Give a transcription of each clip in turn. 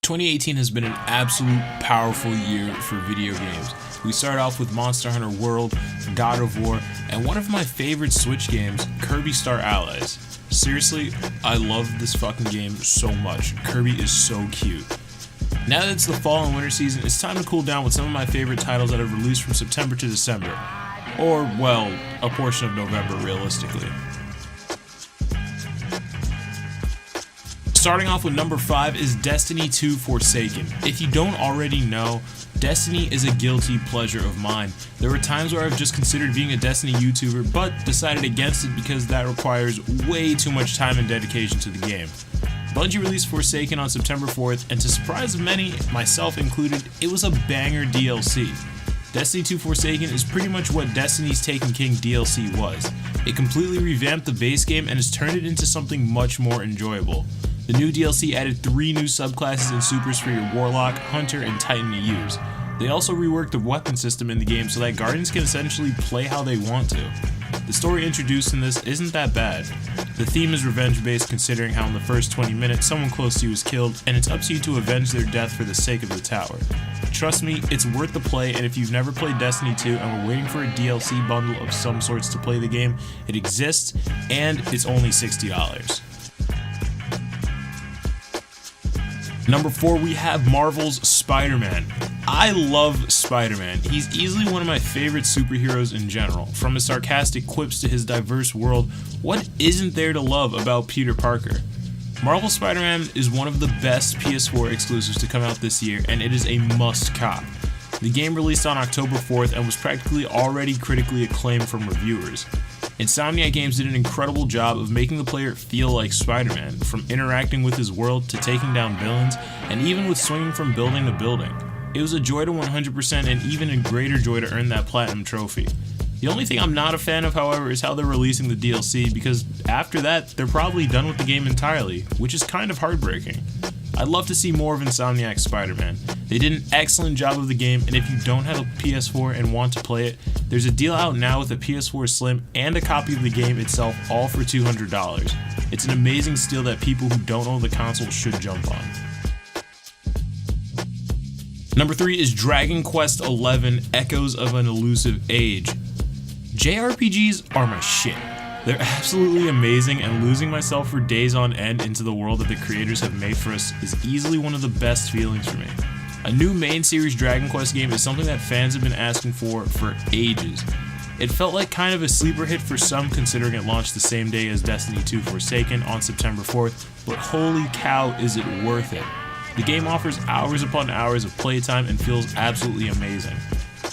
2018 has been an absolute powerful year for video games. We start off with Monster Hunter World, God of War, and one of my favorite Switch games, Kirby Star Allies. Seriously, I love this fucking game so much. Kirby is so cute. Now that it's the fall and winter season, it's time to cool down with some of my favorite titles that have released from September to December. Or, well, a portion of November, realistically. Starting off with number 5 is Destiny 2 Forsaken. If you don't already know, Destiny is a guilty pleasure of mine. There were times where I've just considered being a Destiny YouTuber, but decided against it because that requires way too much time and dedication to the game. Bungie released Forsaken on September 4th, and to surprise many, myself included, it was a banger DLC. Destiny 2 Forsaken is pretty much what Destiny's Taken King DLC was. It completely revamped the base game and has turned it into something much more enjoyable. The new DLC added 3 new subclasses and supers for your Warlock, Hunter, and Titan to use. They also reworked the weapon system in the game so that Guardians can essentially play how they want to. The story introduced in this isn't that bad. The theme is revenge based, considering how in the first 20 minutes someone close to you is killed, and it's up to you to avenge their death for the sake of the tower. Trust me, it's worth the play, and if you've never played Destiny 2 and were waiting for a DLC bundle of some sorts to play the game, it exists, and it's only $60. Number 4, we have Marvel's Spider-Man. I love Spider-Man. He's easily one of my favorite superheroes in general. From his sarcastic quips to his diverse world, what isn't there to love about Peter Parker? Marvel's Spider-Man is one of the best PS4 exclusives to come out this year, and it is a must cop. The game released on October 4th and was practically already critically acclaimed from reviewers. Insomniac Games did an incredible job of making the player feel like Spider-Man, from interacting with his world to taking down villains, and even with swinging from building to building. It was a joy to 100% and even a greater joy to earn that platinum trophy. The only thing I'm not a fan of, however, is how they're releasing the DLC, because after that, they're probably done with the game entirely, which is kind of heartbreaking. I'd love to see more of Insomniac's Spider-Man. They did an excellent job of the game, and if you don't have a PS4 and want to play it, there's a deal out now with a PS4 Slim and a copy of the game itself, all for $200. It's an amazing steal that people who don't own the console should jump on. Number 3 is Dragon Quest XI Echoes of an Elusive Age. JRPGs are my shit. They're absolutely amazing, and losing myself for days on end into the world that the creators have made for us is easily one of the best feelings for me. A new main series Dragon Quest game is something that fans have been asking for ages. It felt like kind of a sleeper hit for some, considering it launched the same day as Destiny 2 Forsaken on September 4th, but holy cow is it worth it. The game offers hours upon hours of playtime and feels absolutely amazing.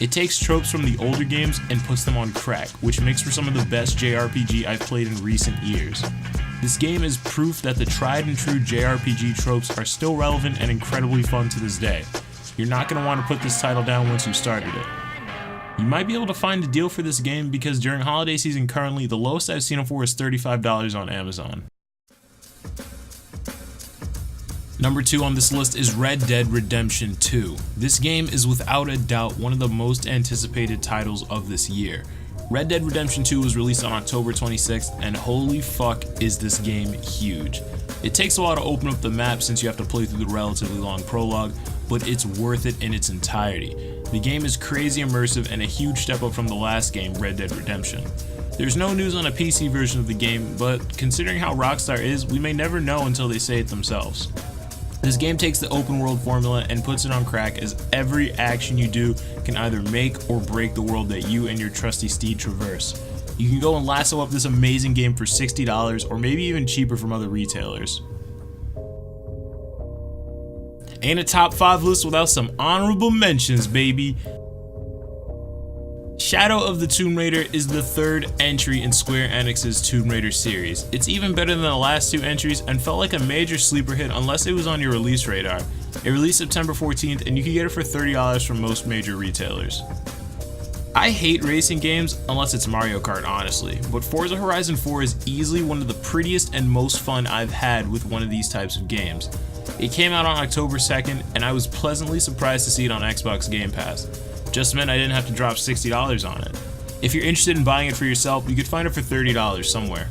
It takes tropes from the older games and puts them on crack, which makes for some of the best JRPG I've played in recent years. This game is proof that the tried and true JRPG tropes are still relevant and incredibly fun to this day. You're not going to want to put this title down once you've started it. You might be able to find a deal for this game because during holiday season currently, the lowest I've seen it for is $35 on Amazon. Number 2 on this list is Red Dead Redemption 2. This game is without a doubt one of the most anticipated titles of this year. Red Dead Redemption 2 was released on October 26th, and holy fuck is this game huge. It takes a while to open up the map since you have to play through the relatively long prologue, but it's worth it in its entirety. The game is crazy immersive and a huge step up from the last game, Red Dead Redemption. There's no news on a PC version of the game, but considering how Rockstar is, we may never know until they say it themselves. This game takes the open world formula and puts it on crack, as every action you do can either make or break the world that you and your trusty steed traverse. You can go and lasso up this amazing game for $60 or maybe even cheaper from other retailers. Ain't a top 5 list without some honorable mentions, baby. Shadow of the Tomb Raider is the 3rd entry in Square Enix's Tomb Raider series. It's even better than the last 2 entries and felt like a major sleeper hit unless it was on your release radar. It released September 14th and you can get it for $30 from most major retailers. I hate racing games unless it's Mario Kart, honestly, but Forza Horizon 4 is easily one of the prettiest and most fun I've had with one of these types of games. It came out on October 2nd and I was pleasantly surprised to see it on Xbox Game Pass. Just meant I didn't have to drop $60 on it. If you're interested in buying it for yourself, you could find it for $30 somewhere.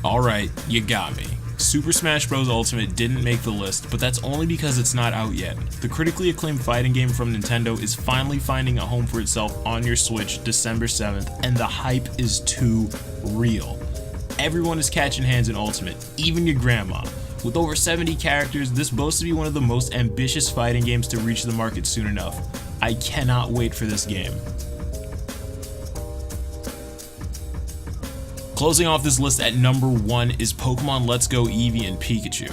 Alright, you got me. Super Smash Bros. Ultimate didn't make the list, but that's only because it's not out yet. The critically acclaimed fighting game from Nintendo is finally finding a home for itself on your Switch December 7th, and the hype is too real. Everyone is catching hands in Ultimate, even your grandma. With over 70 characters, this boasts to be one of the most ambitious fighting games to reach the market soon enough. I cannot wait for this game. Closing off this list at number 1 is Pokemon Let's Go Eevee and Pikachu.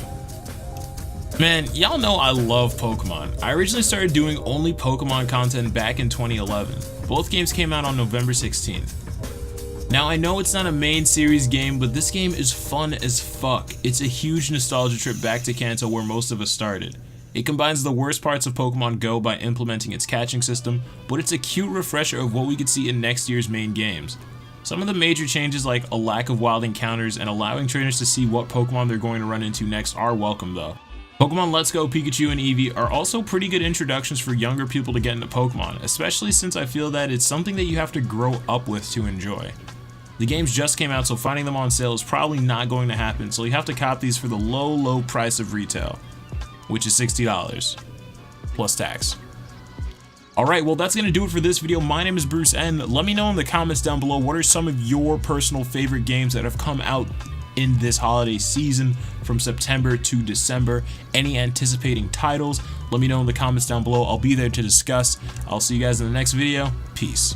Man, y'all know I love Pokemon. I originally started doing only Pokemon content back in 2011. Both games came out on November 16th. Now I know it's not a main series game, but this game is fun as fuck. It's a huge nostalgia trip back to Kanto where most of us started. It combines the worst parts of Pokemon Go by implementing its catching system, but it's a cute refresher of what we could see in next year's main games. Some of the major changes, like a lack of wild encounters and allowing trainers to see what Pokemon they're going to run into next, are welcome though. Pokemon Let's Go, Pikachu, and Eevee are also pretty good introductions for younger people to get into Pokemon, especially since I feel that it's something that you have to grow up with to enjoy. The games just came out, so finding them on sale is probably not going to happen, so you have to cop these for the low price of retail, which is $60 plus tax. Alright, well that's going to do it for this video. My name is BruceN. Let me know in the comments down below what are some of your personal favorite games that have come out in this holiday season from September to December. Any anticipating titles? Let me know in the comments down below. I'll be there to discuss. I'll see you guys in the next video. Peace.